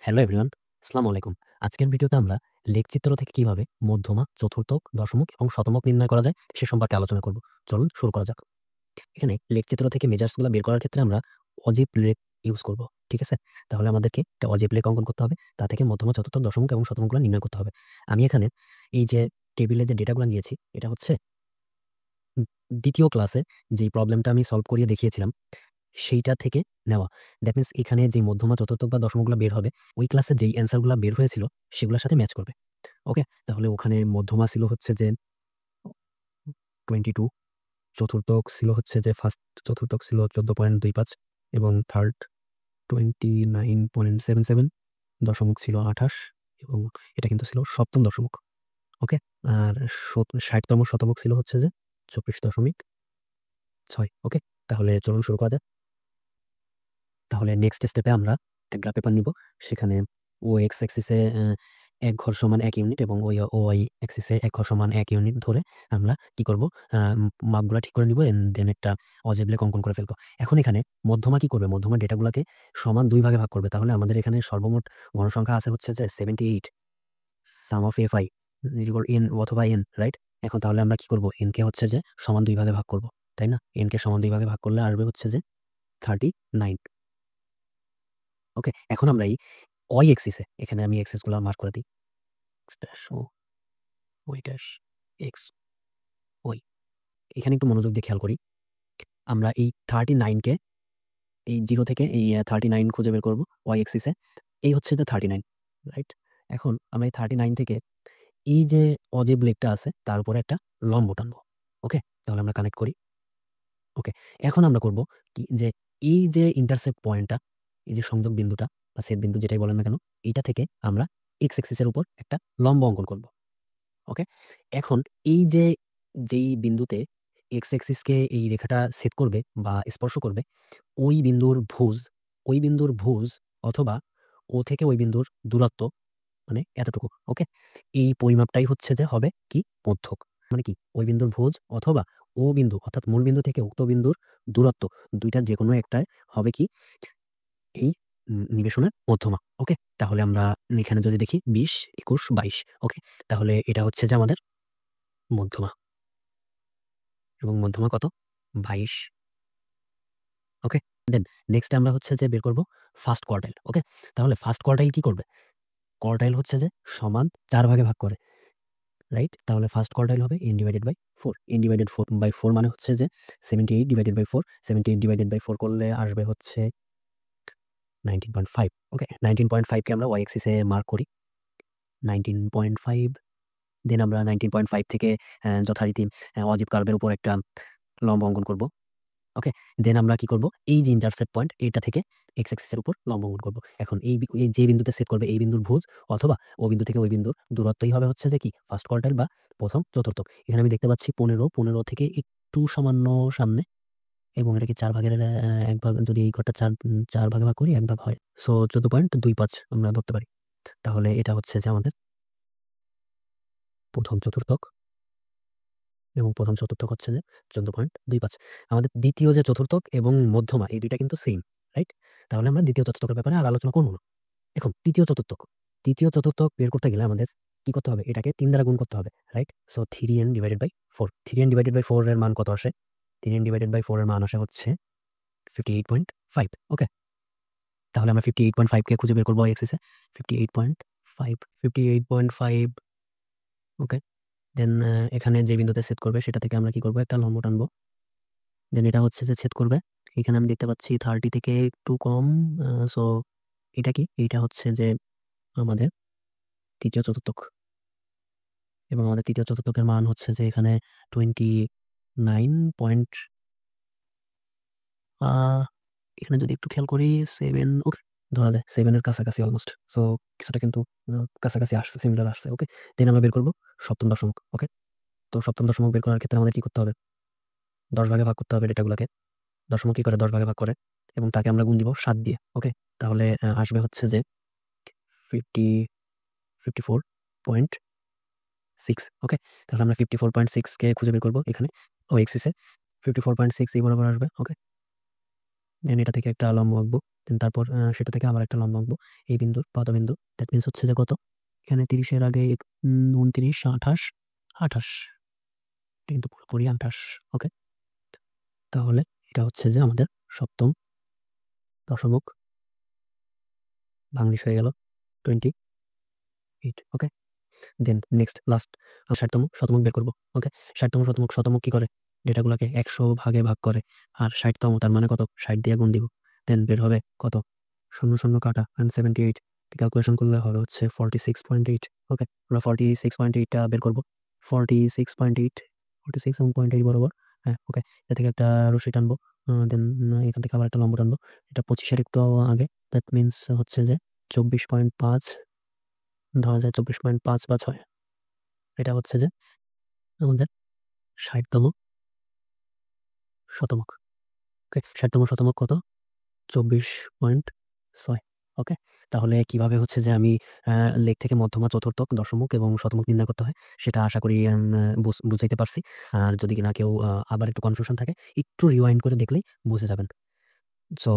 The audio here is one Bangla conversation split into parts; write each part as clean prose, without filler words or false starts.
হ্যালো এভরিওয়ান, আসসালামু আলাইকুম। আজকের ভিডিওতে আমরা লেখচিত্র থেকে কিভাবে মধ্যমা, চতুর্থক, দশমিক এবং শতমক নির্ণয় করা যায় সে সম্পর্কে আলোচনা করব। চলুন শুরু করা যাক। এখানে লেখচিত্র থেকে মেজার্সগুলা বের করার ক্ষেত্রে আমরা অজীব লেখ ইউজ করব। ঠিক আছে? তাহলে আমাদেরকে একটা অজীব লেখ অঙ্কন করতে হবে। তা থেকে মধ্যমা, চতুর্থক, দশমিক এবং শতমকগুলা নির্ণয় করতে হবে। আমি এখানে এই যে টেবিলে যে ডেটাগুলা নিয়েছি, এটা হচ্ছে ২য় ক্লাসে যেই প্রবলেমটা আমি সলভ করিয়ে দেখিয়েছিলাম সেইটা থেকে নেওয়া। দ্যাট মিনস এখানে যে মধ্যমা, চতুর্থক বা দশমগুলা বের হবে, ওই ক্লাসে যেই অ্যান্সার গুলা বের হয়েছিল সেগুলার সাথে ম্যাচ করবে। ওকে? তাহলে ওখানে মধ্যমা ছিল হচ্ছে যে 22, চতুর্থক ছিল হচ্ছে যে ফার্স্ট চতুর্থক ছিল 14.25 এবং থার্ড 29.77, দশমিক ছিল 28 এবং এটা কিন্তু ছিল সপ্তম দশমিক। ওকে? আর 60তম শতমক ছিল হচ্ছে যে 24.6। ওকে? তাহলে চলুন শুরু করা যাক। তাহলে নেক্সট স্টেপে আমরা একটা গ্রাফ পেপার নিব। সেখানে ও এক্স অ্যাক্সিসে ১ ঘর সমান ১ ইউনিট এবং ওয়াই অ্যাক্সিসে ১ ঘর সমান ১ ইউনিট ধরে আমরা কি করব, মাপগুলা ঠিক করে নিব দেন একটা অজীব লেখ অঙ্কন করে ফেলব। এখন এখানে মধ্যমা কি করবে? মধ্যমা ডেটাগুলাকে সমান ২ ভাগে ভাগ করবে। তাহলে আমাদের এখানে সর্বমোট গণসংখ্যা আছে হচ্ছে যে 78, সাম অফ fi n অথবা n, রাইট? এখন তাহলে আমরা কি করব? n কে হচ্ছে যে সমান ২ ভাগে ভাগ করব। তাই না? n কে সমান ২ ভাগে ভাগ করলে আসবে হচ্ছে যে 39। ওকে? এখন আমরা এই ওয়াই এক্সিসে এখানে আমি এক্সিস গুলা মার্ক করে দিই। X dash O Y dash x Y. এখানে একটু মনোযোগ দিয়ে খেয়াল করি। আমরা এই 39 কে এই 0 থেকে এই 39 খুঁজে বের করব ওয়াই এক্সিসে। এই হচ্ছে যে 39, রাইট? এখন আমরা এই 39 থেকে এই যে অজীব লেখটা আছে তার উপরে একটা লম্ব টানবো। ওকে? তাহলে আমরা কানেক্ট করি। ওকে? এখন আমরা করব কি, যে এই যে ইন্টারসেপ্ট পয়েন্টটা, এই যে সংযোগ বিন্দুটা বা ছেদ বিন্দু যেটাই বলেন না কেন, এইটা থেকে আমরা এক্স অ্যাক্সিস এর উপর একটা লম্ব অঙ্কন করব। ওকে? এখন এই যে যেই বিন্দুতে এক্স অ্যাক্সিসকে এই রেখাটা ছেদ করবে বা স্পর্শ করবে, ওই বিন্দুর ভুজ ওই বিন্দুর ভুজ অথবা ও থেকে ওই বিন্দুর দূরত্ব মানে এতটুকু। ওকে? এই পরিমাপটাই হচ্ছে যে হবে কি মধ্যক। মানে কি ওই বিন্দুর ভুজ অথবা ও বিন্দু অর্থাৎ মূল বিন্দু থেকে উক্ত বিন্দুর দূরত্ব, দুইটার যেকোনো একটাই হবে কি এই নিবেশনের মধ্যমা। ওকে? তাহলে আমরা এখানে যদি দেখি ২০, ২১, ২২। ওকে? তাহলে এটা হচ্ছে যে আমাদের মধ্যমা। এবং মধ্যমা কত? ২২। ওকে? দেন নেক্সট আমরা হচ্ছে যে বের করব ফার্স্ট কোয়ার্টাইল। ওকে? তাহলে ফার্স্ট কোয়ার্টাইল কি করবে? কোয়ার্টাইল হচ্ছে যে সমান ৪ ভাগে ভাগ করে, রাইট? তাহলে ফার্স্ট কোয়ার্টাইল হবে n divided by 4। n divided 4 by 4 মানে হচ্ছে যে 78 ডিভাইডেড বাই 4। 78 ডিভাইডেড বাই 4 করলে আসবে হচ্ছে 19.5। ওকে? 19.5 কে আমরা y অ্যাক্সিস এ মার্ক করি। 19.5, দেন আমরা 19.5 থেকে যথারীতি অজীব কার্ভের উপর একটা লম্ব অঙ্কন করব। ওকে? দেন আমরা কি করব? এই যে ইন্টারসেপ্ট পয়েন্ট এইটা থেকে এক্স অ্যাক্সিস এর উপর লম্ব অঙ্কন করব। এখন এই যে বিন্দুতে সেট করবে এই বিন্দুর ভুজ অথবা ও বিন্দু থেকে ওই বিন্দুর দূরত্বই হবে হচ্ছে যে কি ফার্স্ট কোয়ার্টাইল বা প্রথম চতুর্থক। এখানে আমি দেখতে পাচ্ছি 15 থেকে একটু সামান্য সামনে এবং এটা কি ৪ ভাগের ১ ভাগ, যদি এই ঘরটা ৪ ভাগে ভাগ করি ১ ভাগ হয়। সো 14.25 আমরা ধরতে পারি। তাহলে এটা হচ্ছে যে আমাদের প্রথম চতুর্থক এবং প্রথম চতুর্থক হচ্ছে যে 14.25। আমাদের দ্বিতীয় যে চতুর্থক এবং মধ্যমা এই ২ টা কিন্তু সেইম, রাইট? তাহলে আমরা দ্বিতীয় চতুর্থকের ব্যাপারে আর আলোচনা করব না। এখন তৃতীয় চতুর্থক। তৃতীয় চতুর্থক বের করতে গেলে আমাদের কি করতে হবে? এটাকে ৩ দ্বারা গুণ করতে হবে, right? So 3n divided by 4। 3n divided by 4 এর মান কত আসে? 3n ডিভাইডেড বাই 4 এর মান আসে হচ্ছে 58.5। ওকে? তাহলে আমরা 58.5 কে খুঁজে বের করব y এক্সিসে। 58.5, 58.5। ওকে? দেন এখানে যে বিন্দুতে ছেদ করবে সেটা থেকে আমরা কি করব? একটা লম্ব টানবো। দেন এটা হচ্ছে যে ছেদ করবে। এখানে আমি দেখতে পাচ্ছি 30 থেকে একটু কম। সো এটা কি? এইটা হচ্ছে যে আমাদের তৃতীয় চতুর্থক এবং আমাদের তৃতীয় চতুর্থকের মান হচ্ছে যে এখানে 29 পয়েন্ট, আ এখানে যদি একটু খেয়াল করি 7, ওকে, ধরা যায় 7 এর কাছাকাছি অলমোস্ট। সো কিছুটা কিন্তু কাছাকাছি আসছে, সিমিলার আসছে। ওকে? দেন আমরা বের করব সপ্তম দশমিক। ওকে? তো সপ্তম দশমিক বের করার ক্ষেত্রে আমাদের কি করতে হবে? ১০ ভাগে ভাগ করতে হবে ডেটাগুলাকে। দশমিক কি করে ১০ ভাগে ভাগ করে এবং তাকে আমরা গুণ দিব ৭ দিয়ে। ওকে? তাহলে আসবে হচ্ছে যে 50 54.6। ওকে? তাহলে আমরা 54.6 কে খুঁজে বের করব এখানে ও এক্সিসে। 54.6 এই বরাবর আসবে। ওকে? দেন এটা থেকে একটা লম্ব আঁকবো। দেন তারপর সেটা থেকে আবার একটা লম্ব আঁকবো এই বিন্দুর পাদবিন্দু। দ্যাট মিনস হচ্ছে যে কত, এখানে 30-এর আগে 29, 28, 28, এটা কিন্তু পুরোপুরি 28। ওকে, তাহলে এটা হচ্ছে যে আমাদের সপ্তম দশমিক ভাঙলিশ হয়ে গেল 28। ওকে, দেন নেক্সট লাস্ট 60তম শতমুখ বের করবো। ওকে, 60তম শতমুখ, শতমুখ কি করে, ডেটাগুলোকে 100 ভাগে ভাগ করে, আর 60তম তার মানে কত, 60 দিয়ে গুণ দিব। দেন বের হবে কত, 0 0 কাটা 78, ক্যালকুলেশন করলে হবে হচ্ছে 46.8। ওকে, আমরা 46.8টা বের করবো। 46.8, 46.8 বরাবর। হ্যাঁ, ওকে, এটা থেকে একটা রশি টানবো। দেন এখান থেকে আবার একটা লম্ব টানবো, এটা 25-এর একটু আগে। দ্যাট মিনস হচ্ছে যে 24.5, ধরা যায় 24.5 বা 6। এটা হচ্ছে যে আমাদের 60তম শতমুখ। ওকে, 60তম শতমুখ কত, 24.6। ওকে, তাহলে কিভাবে হচ্ছে যে আমি লেখ থেকে মধ্যমা, চতুর্থক, দশমুখ এবং শতমুখ নির্ণয় করতে হয় সেটা আশা করি বুঝাইতে পারছি। আর যদি কিনা কেউ আবার একটু কনফিউশন থাকে, একটু রিওয়াইন্ড করে দেখলেই বুঝে যাবেন। So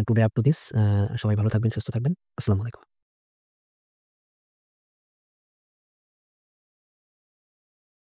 today up to this. সবাই ভালো থাকবেন, সুস্থ থাকবেন। আসসালামু আলাইকুম।